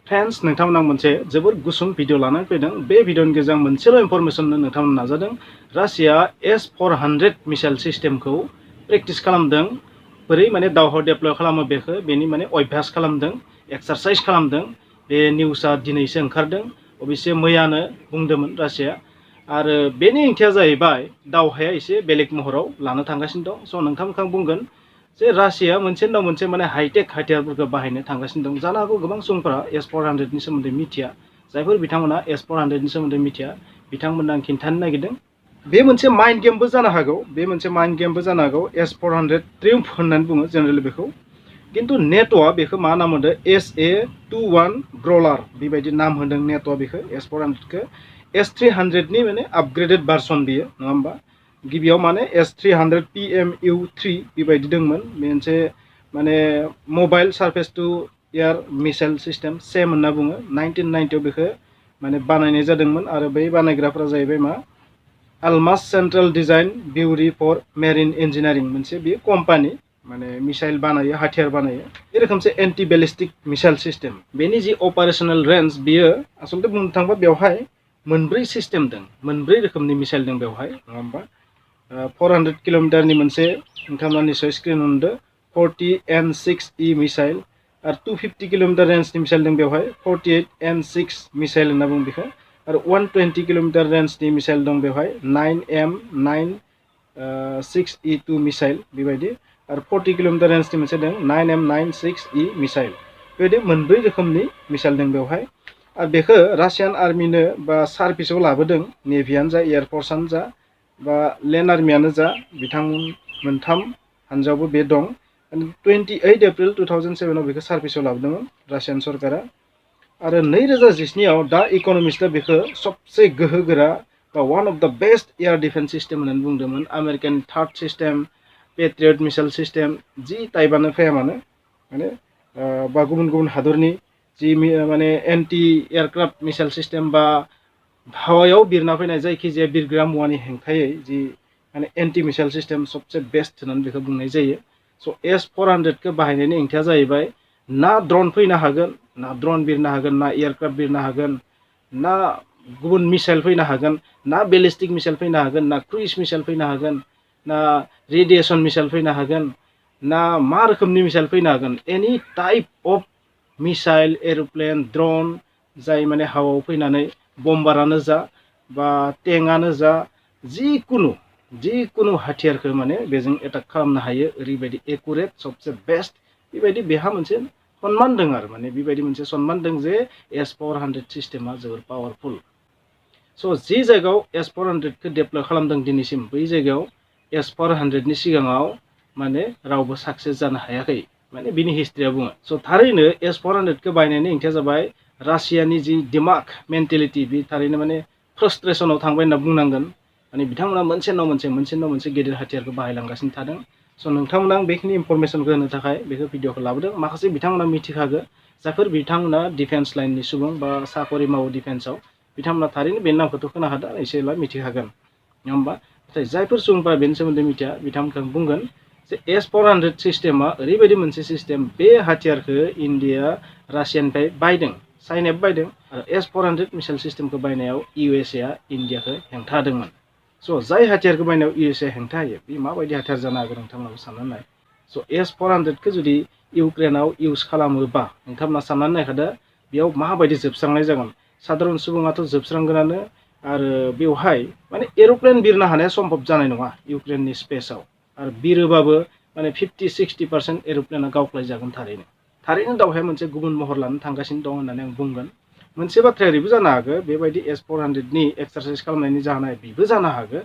Friends नोंथांमोना मोनसे जोबोर गुसुं भिडिअ लानानै फैदों। बे भिडिअनि गेजेरजों मोनसेल' इनफरमेशन नोंथांमोना नाजादों। रासिया S-400 मिसाइल सिस्टेमखौ प्रेक्टिस खालामदों। बोरै माने दावहायाव डेप्लय खालामो बेखौ बेनि माने अभ्यास खालामदों, एक्सारसाइज खालामदों। बे निउसआ दिनैसो ओंखारदों। अबयसे मैयानो बुंदोंमोन रासिया। आरो बेनि ओंथिया जाहैबाय दावहाया एसे बेलेग महराव लानो थांगासिनो दं। स' नोंथांमोनखौ बुंगोन जे रासिया मोनसे उनाव मोनसे माने हाइटेक हाथियारफोरखौ बाहायनो थांगासिनो दं। जानो हागौ गोबां सुबुंफोरा S-400 नि सोमोन्दै मिथिया। जायफोर बिथांमोना S-400 नि सोमोन्दै मिथिया बिथांमोननो आं खिन्थानो नागिरदों। बे मोनसे माइन्ड गेमबो जानो हागौ। बे मोनसे माइन्ड गेमबो जानो हागौ। S-400 ट्रिउम्फ होननानै बुङो जेनेरेलि बेखौ। किन्तु नेट'आ बेखौ मा नाम होदों SA-21 ग्रलार बेबायदि नाम होदों नेट'आ बेखौ S-400खौ। S-300 नि माने आपग्रेडेड भार्सन बियो नङा होमबा। गिबियाव माने S-300 PMU-3 बेबायदि दंमोन। मोनसे माने mobile surface to air missile system सेम होनना बुङो। 1990 बेखौ माने बानायनाय जादोंमोन। आरो बै बानायग्राफोरा जाहैबाय मा आलमास central design bureau for marine engineering मोनसे बेयो कम्पानि माने मिसाइल बानायो, हाथियार बानायो। बे रोखोमसे एन्टि बेलिस्टिक मिसाइल सिस्टेम। बेनि जि अपारेशनेल रेन्ज बियो आसलते बुंनो थाङोबा बेवहाय मोनब्रै सिस्टेम दं, मोनब्रै रोखोमनि मिसाइल दं बेवहाय नङा होमबा। 400 किल'मिटारनि मोनसे नोंथांमोना निश्चय स्क्रिन नुदों 40N6E मिसाइल। आरो 250 किल'मिटार रेन्जनि मिसाइल दं बेवहाय 48N6 मिसाइल होनना बुङो बेखौ। आरो 120 किल'मिटार रेन्जनि मिसाइल दं बेवहाय 9M96E2 मिसाइल बेबायदि। आरो 40 किल'मिटार रेन्जनि मोनसे दं 9M96E मिसाइल। बेबायदि मोनब्रै रोखोमनि मिसाइल दं बेवहाय। आरो बेखौ रासियान आर्मिनो बा सार्भिसाव लाबोदों, नेभियानो जा एयारफर्सआनो जा बा लेन्ड आर्मियानो जा बिथांमोन मोनथाम हान्जायावबो बे दं। 28 एप्रिल 2007 बेखौ सार्भिसाव लाबोदोंमोन रासियान सरकारा। आरो 2019 दा इक'नमिस्टआ बेखौ सबसे गोहोगोरा बा one of the best air defence system होननानै बुंदोंमोन। American third system, Patriot missile system जि टाइपआनो फैया मानो माने बा गुबुन गुबुन हादरनि जि माने एन्टि एयारक्राफ्ट मिसाइल सिस्टेम बा हावायाव बिरना फैनाय जायखिजाया बिरग्रा मुवानि हेंथायै जि माने एन्टि मिसाइल सिस्टेम सबसे बेस्ट होननानै बेखौ बुंनाय जायो। स' S-400खौ बाहायनायनि ओंथिया जाहैबाय ना ड्रन फैनो हागोन, ना ड्रन बिरनो हागोन, ना एयारक्राफ्ट बिरनो हागोन, ना गुबुन मिसाइल फैनो हागोन, ना बेलिस्टिक मिसाइल फैनो हागोन, ना क्रुइज मिसाइल फैनो हागोन, ना रेडिएसन मिसाइल फैनो हागोन, ना मा रोखोमनि मिसाइल फैनो हागोन। एनि type of missile, aeroplane, drawn जाय माने हावायाव फैनानै बम्बारानो जा बा टेंकआनो जा जिकुनु हाथियारखौ माने बेजों एटाक खालामनो हायो। ओरैबायदि एकुरेट सबसे बेस्ट बेबायदि बेहा मोनसे सनमान दं आरो माने बेबायदि मोनसे सनमान दं जे S-400 सिस्टेमा जोबोर पावारफुल। स' जि जायगायाव S-400खौ डेप्लय खालामदों दिनैसिम बै जायगायाव S-400नि सिगाङाव माने रावबो साक्सेस जानो हायाखै माने बिनि हिस्ट्रिया बुङो। स' थारैनो S-400खौ बायनायनि ओंथिया जाबाय रासियानि जि दिमाग मेन्टेलिटि बे थारैनो माने फ्रास्ट्रेसनाव थांबाय होनना बुंनांगोन। माने बिथांमोना मोनसे उनाव मोनसे गेदेर हाथियारखौ बाहायलांगासिनो थादों। स' नोंथांमोना बेखिनि इनफरमेसनखौ होनो थाखाय बेखौ भिडिअखौ लाबोदों। माखासे बिथांमोना मिथिखागो जायफोर बिथांमोना डिफेन्स लाइननि सुबुं बा साकरि मावो डिफेन्सआव बिथांमोना थारैनो बेनि नामखौथ' खोनाखादों, एसेला मिथिखागोन नङा होमबा। नाथाय जायफोर सुबुंफोरा बेनि सोमोन्दै मिथिया बिथांमोनखौ बुंगोन जे S-400 सिस्टेमा ओरैबायदि मोनसे सिस्टेम बे हाथियारखौ इन्डिया रासियानिफ्राय बायदों, चाइनायाबो बायदों। आरो S-400 मिसाइल सिस्टेमखौ बायनायाव USA इन्डियाखौ हेंथा होदोंमोन। स' जाय हाथियारखौ बायनायाव USA हेंथा होयो बे माबायदि हाथियार जानो हागौ नोंथांमोनाबो साननानै नाय। स' S-400खौ जुदि इउक्रेनाव इउज खालामोबा नोंथांमोना साननानै नायखादो बेयाव माबायदि जोबस्रांनाय जागोन। साधारन सुबुङाथ' जोबस्रांगोनानो। आरो बेवहाय माने एर'प्लेन बिरनो हानाया सम्भब जानाय नङा इउक्रेननि स्पेसआव। आरो बिरोबाबो माने 50-60% एर'प्लेना गावख्लायजागोन। थारैनो दावहाया मोनसे गुबुन महर लानो थांगासिनो दं होननानै आं बुंगोन। मोनसे बाथ्राया ओरैबो जानो हागौ बेबायदि S-400नि एक्सारसाइज खालामनायनि जाहोना बेबो जानो हागौ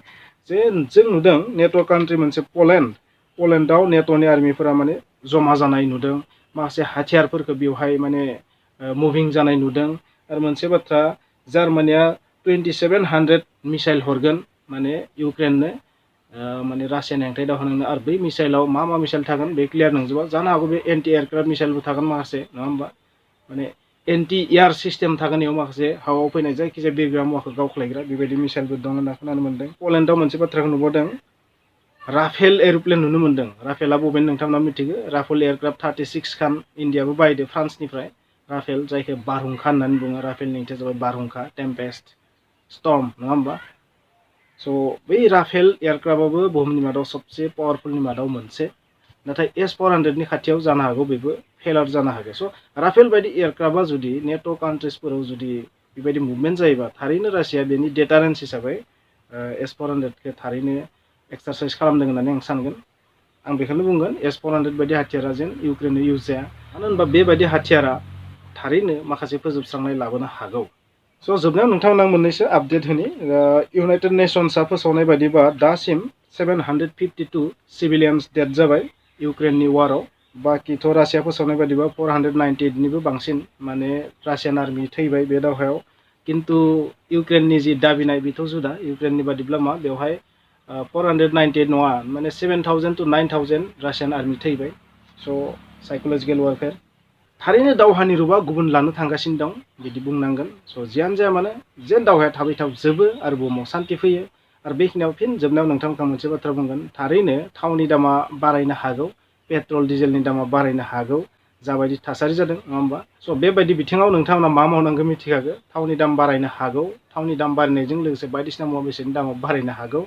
जे जों नुदों नेट' कान्ट्रि मोनसे पलेन्डआव नेट'नि आर्मिफोरा माने जमा जानाय नुदों। माखासे हाथियारफोरखौ बेवहाय माने मुभिं जानाय नुदों। आरो मोनसे बाथ्रा जार्मानिया 2700 मिसाइल हरगोन माने इउक्रेननो माने रासियानि हेंथायै दावहा नांनो। आरो बै मिसाइलाव मा मिसाइल थागोन बे क्लियार नंजोबा। जानो हागौ बे एन्टि एयारक्राफ्ट मिसाइलबो थागोन माखासे नङा होमबा। माने एन्टि एयार सिस्टेम थागोन बेयाव माखासे हावायाव फैनाय जायखिजाया बिरग्रा मुवाखौ गावख्लायग्रा बेबायदि मिसाइलबो दं होनना खोनानो मोन्दों। पलेन्डआव मोनसे बाथ्राखौ नुबावदों राफेल एर'प्लेन नुनो मोन्दों। राफेला बबेनि नोंथांमोना मिथिगौ। राफेल एयारक्राफ्ट 36 खान इन्डियाबो बायदो फ्रान्सनिफ्राय। राफेल जायखौ बारहुंखा होननानै बुङो। राफेलनि ओंथिया जाबाय बारहुंखा, टेम्पेस्ट, स्टर्म, नङा होमबा? स' बै राफेल एयारक्राफ्टआबो बुहुमनि मादाव सबसे पावारफुलनि मादाव मोनसे। नाथाय S-400नि खाथियाव जानो हागौ बेबो फेलार जानो हागौ। स' राफेल बायदि एयारक्राफ्टआ जुदि नेट' कान्ट्रिसफोराव जुदि बेबायदि मुभमेन्ट जायोबा थारैनो रासिया बेनि डेटारेन्स हिसाबै S-400खौ थारैनो एक्सारसाइज खालामदों होननानै आं सानगोन। आं बेखौनो बुंगोन S-400 बायदि हाथियारा जेन इउक्रेननो इउज जाया। मानो होनबा बेबायदि हाथियारा थारैनो माखासे फोजोबस्रांनाय लाबोनो हागौ। स' जोबनायाव नोंथांमोन आं मोननैसो आपडेट होनि। इउनाइटेड नेसन्सआ फोसावनाय बायदिबा दासिम 752 सिभिलियान्स डेथ जाबाय इउक्रेननि वाराव। बाखिथ' रासिया फोसावनाय बायदिबा 498निबो बांसिन माने रासियान आर्मि थैबाय बे दावहायाव। खिन्थु इउक्रेननि जि दाबिनाय बेथ' जुदा। इउक्रेननि बादिब्ला मा बेवहाय 498 नङा, माने 7,000 to 9,000 रासियान आर्मि थैबाय। स' साइक'लजिकेल वारफेयार थारैनो दावहानि रुपा गुबुन लानो थांगासिनो दं बिदि बुंनांगोन। स' जियानो जाया मानो जेन दावहाया थाबै थाब जोबो आरो बुहुमाव सान्थि फैयो। आरो बेखिनियाव फिन जोबनायाव नोंथांमोनखौ मोनसे बाथ्रा बुंगोन, थारैनो थावनि दामा बारायनो हागौ, पेट्रल डिजेलनि दामा बारायनो हागौ, जाबायदि थासारि जादों, नङा होमबा? स' बेबायदि बिथिङाव नोंथांमोना मा मावनांगौ मिथिखागौ। थावनि दाम बारायनो हागौ, थावनि दाम बारायनायजों लोगोसे बायदिसिना मुवा बेसादनि दामा बारायनो हागौ।